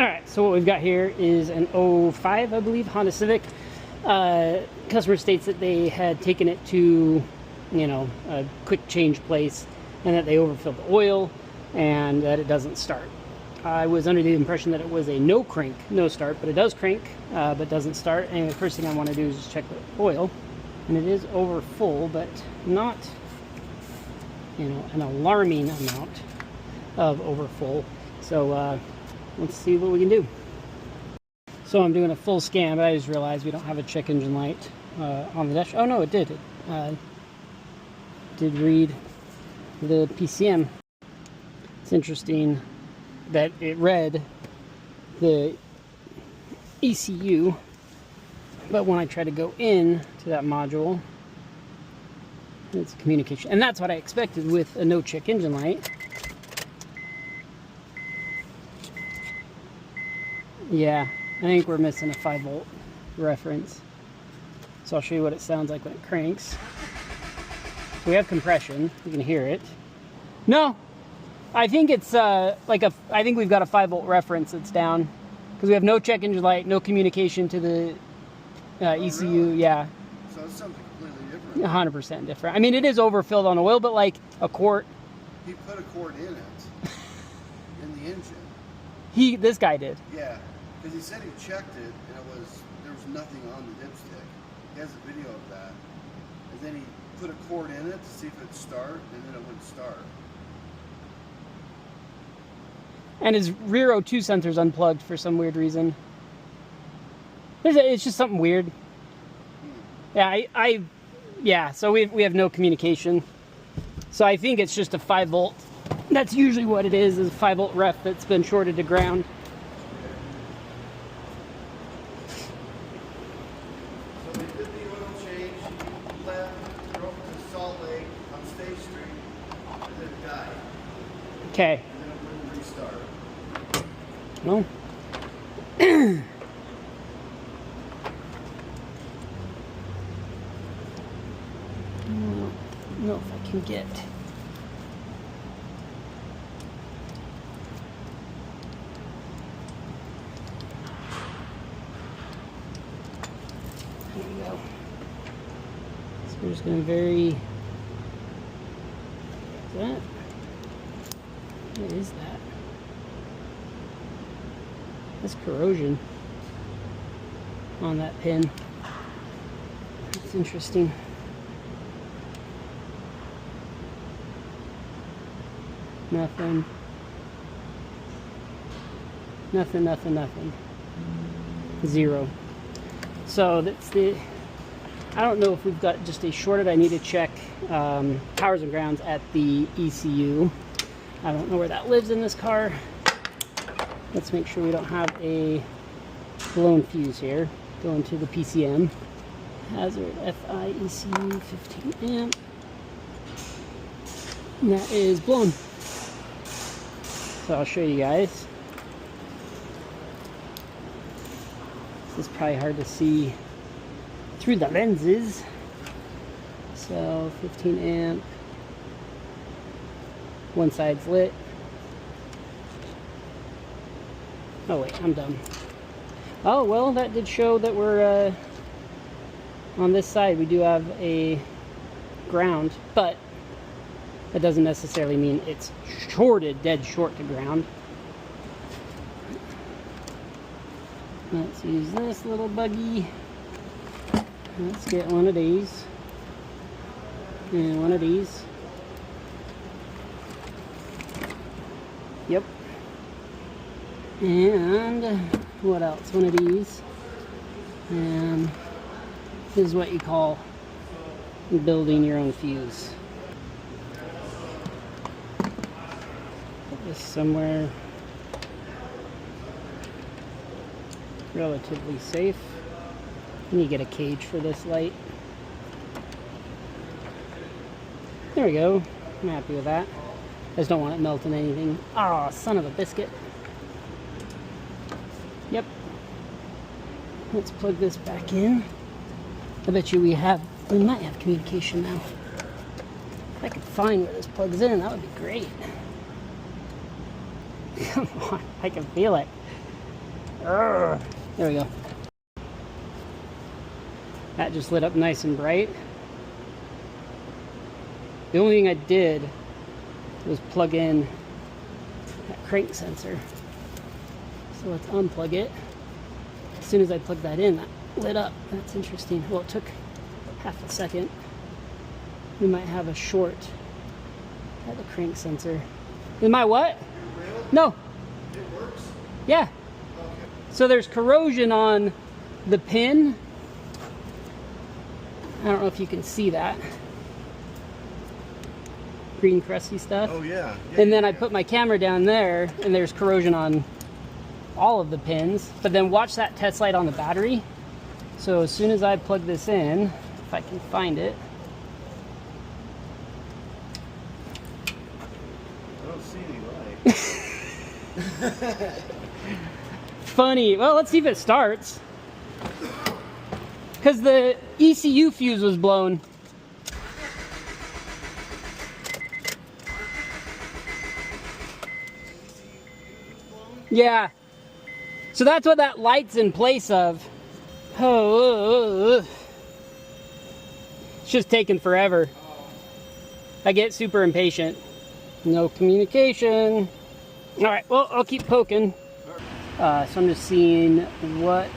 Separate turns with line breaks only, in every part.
Alright, so what we've got here is an 05, I believe, Honda Civic. Customer states that they had taken it to, you know, a quick change place and that they overfilled the oil and that it doesn't start. I was under the impression that it was a no crank, no start, but it does crank, but doesn't start. And the first thing I want to do is just check the oil. And it is over full, but not, you know, an alarming amount of over full. So let's see what we can do. So I'm doing a full scan, but I just realized we don't have a check engine light on the dash. Oh no, it did. It did read the PCM. It's interesting that it read the ECU, but when I try to go in to that module, it's communication. And that's what I expected with a no check engine light. Yeah, I think we're missing a 5-volt reference. So I'll show you what it sounds like when it cranks. So we have compression, you can hear it. No, I think it's I think we've got a 5-volt reference that's down. Because we have no check engine light, no communication to the ECU, really? Yeah.
So it's something completely different.
100% different. I mean, it is overfilled on oil, but like a quart.
He put a quart in it, in the engine.
This guy did.
Yeah, because he said he checked it and there was nothing on the dipstick. He has a video of that. And then he put a quart in it to see if it'd start, and then it wouldn't start.
And his rear O2 sensor's unplugged for some weird reason. It's just something weird. Yeah, yeah, so we have no communication. So I think it's just a 5-volt. That's usually what it is a 5-volt ref that's been shorted to ground.
So they did the oil change, he left, drove to Salt Lake on State Street, and then died.
Okay.
And then it wouldn't restart.
Well, I don't know if I can get. There we go. So we're just going to vary. That? What is that? That's corrosion on that pin. It's interesting. Nothing. Nothing, nothing, nothing. Zero. So that's the, I don't know if we've got just a shorted. I need to check powers and grounds at the ECU. I don't know where that lives in this car. Let's make sure we don't have a blown fuse here. Going to the PCM. Hazard FI ECU 15 amp. And that is blown. So I'll show you guys. This is probably hard to see through the lenses. So 15 amp. One side's lit. Oh wait, I'm done. Oh well, that did show that we're on this side we do have a ground, but that doesn't necessarily mean it's shorted, dead short to ground. Let's use this little buggy. Let's get one of these and one of these. Yep. And what else? One of these. And this is what you call building your own fuse. Put this somewhere relatively safe. And you get a cage for this light. There we go. I'm happy with that. I just don't want it melting anything. Oh, son of a biscuit. Yep. Let's plug this back in. I bet you we might have communication now. If I could find where this plugs in, that would be great. Come on, I can feel it. There we go. That just lit up nice and bright. The only thing I did was plug in that crank sensor. So let's unplug it. As soon as I plugged that in, that lit up. That's interesting. Well, it took half a second. We might have a short at the crank sensor. Is my what? No.
It works?
Yeah.
Okay.
So there's corrosion on the pin. I don't know if you can see that. Green crusty stuff.
Oh yeah.
And then I put my camera down there and there's corrosion on all of the pins. But then watch that test light on the battery. So as soon as I plug this in, if I can find it.
I don't see any light.
Funny. Well, let's see if it starts. Because the ECU fuse was blown. Yeah. So that's what that light's in place of. Oh. It's just taking forever. I get super impatient. No communication. All right, well, I'll keep poking. So I'm just seeing what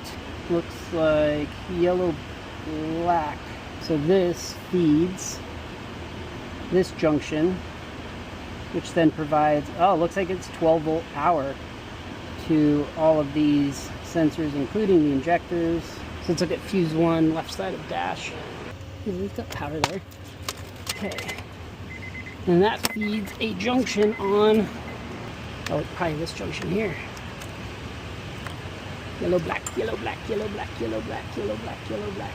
looks like yellow black. So this feeds this junction, which then provides, oh, it looks like it's 12 volt power to all of these sensors, including the injectors. So let's look at fuse 1, left side of dash. We've got power there. Okay. And that feeds a junction on, oh, probably this junction here. Yellow, black, yellow, black, yellow, black, yellow, black, yellow, black, yellow, black.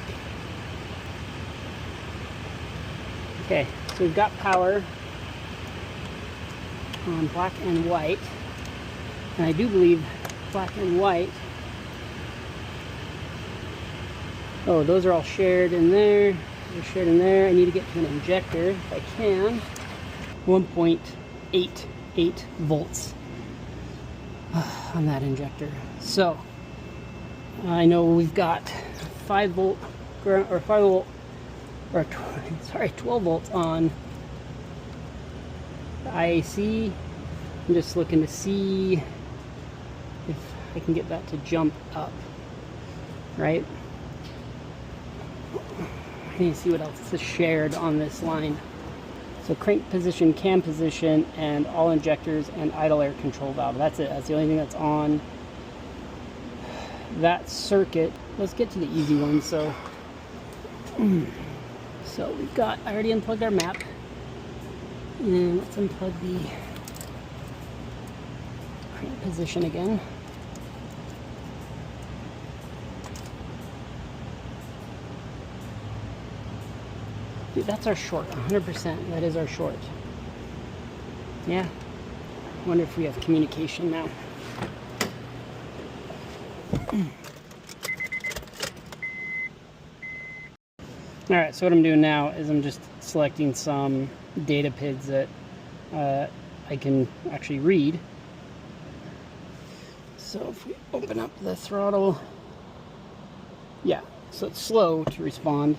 Okay, so we've got power on black and white. And I do believe black and white. Oh, those are all shared in there. They're shared in there. I need to get to an injector if I can. 1.88 volts on that injector. So I know we've got 5 volt ground, or 5 volt, or sorry, 12 volts on the IAC. I'm just looking to see if I can get that to jump up, right? I need to see what else is shared on this line. So crank position, cam position, and all injectors and idle air control valve. That's it. That's the only thing that's on that circuit. Let's get to the easy one. So we've got, I already unplugged our map. And let's unplug the crank position again. Dude, that's our short, 100%. That is our short. Yeah. I wonder if we have communication now. Alright, so what I'm doing now is I'm just selecting some data PIDs that I can actually read. So if we open up the throttle, yeah, so it's slow to respond.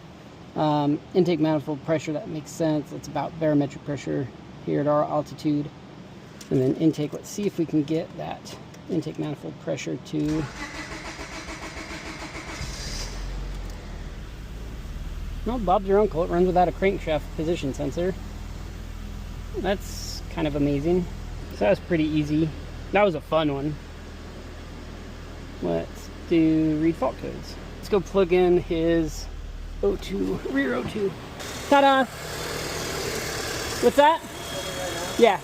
Intake manifold pressure, that makes sense. It's about barometric pressure here at our altitude. And then intake, let's see if we can get that intake manifold pressure to, no, Bob's your uncle. It runs without a crankshaft position sensor. That's kind of amazing. So that was pretty easy. That was a fun one. Let's do read fault codes. Let's go plug in his O2, rear O2. Ta-da! What's that? Yeah.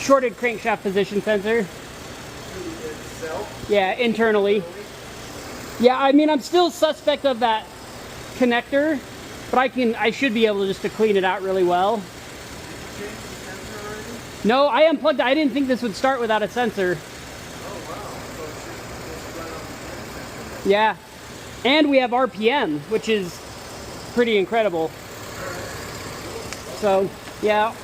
Shorted crankshaft position sensor. Yeah, internally. Yeah, I mean, I'm still suspect of that connector, but I should be able just to clean it out really well. No, I unplugged it. I didn't think this would start without a sensor. Yeah, and we have RPM, which is pretty incredible. So, yeah.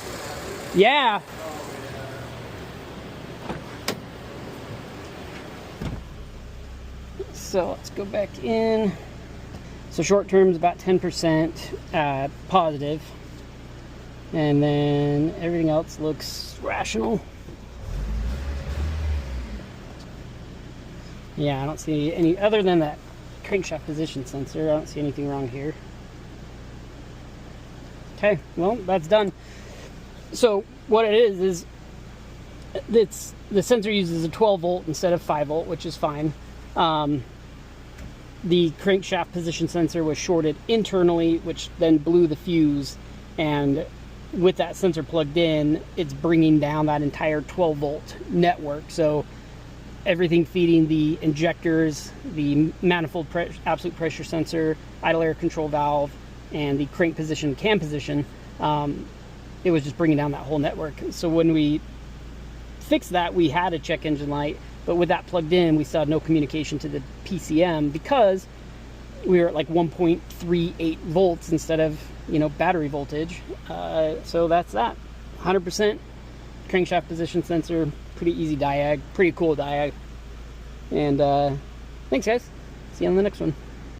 So let's go back in. So short term is about 10% positive. And then everything else looks rational. Yeah, I don't see any, other than that crankshaft position sensor, I don't see anything wrong here. Okay, well, that's done. So what it is it's, the sensor uses a 12 volt instead of 5 volt, which is fine. The crankshaft position sensor was shorted internally, which then blew the fuse, and with that sensor plugged in, it's bringing down that entire 12 volt network. So everything feeding the injectors, the manifold absolute pressure sensor, idle air control valve, and the crank position, cam position, it was just bringing down that whole network. So when we fixed that, we had a check engine light, but with that plugged in, we still had no communication to the PCM because we were at like 1.38 volts instead of, you know, battery voltage. So that's that. 100% crankshaft position sensor, pretty easy diag, pretty cool diag. And thanks guys, see you on the next one.